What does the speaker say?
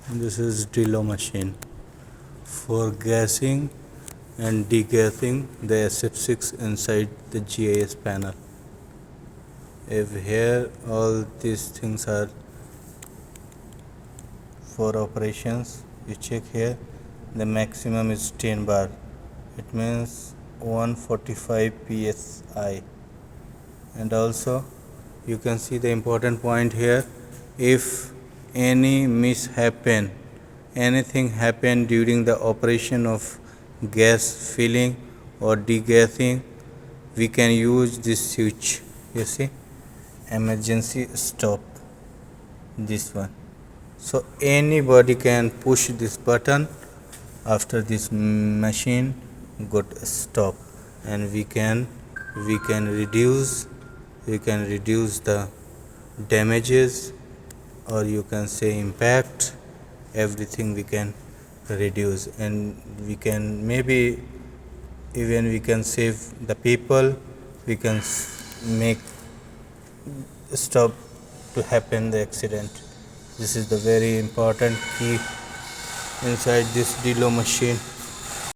This is DILO machine for gassing and degassing the SF6 inside the GIS panel. If here all these things are for operations, you check here, the maximum is 10 bar. It means 145 psi. And also you can see the important point here. If any mishap, anything happened during the operation of gas filling or degassing, we can use this switch. You see, emergency stop, this one. So anybody can push this button after this machine got stop, and we can reduce the damages, or you can say impact. Everything we can reduce, and we can maybe even we can save the people. We can make stop to happen the accident. This is the very important key inside this DILO machine.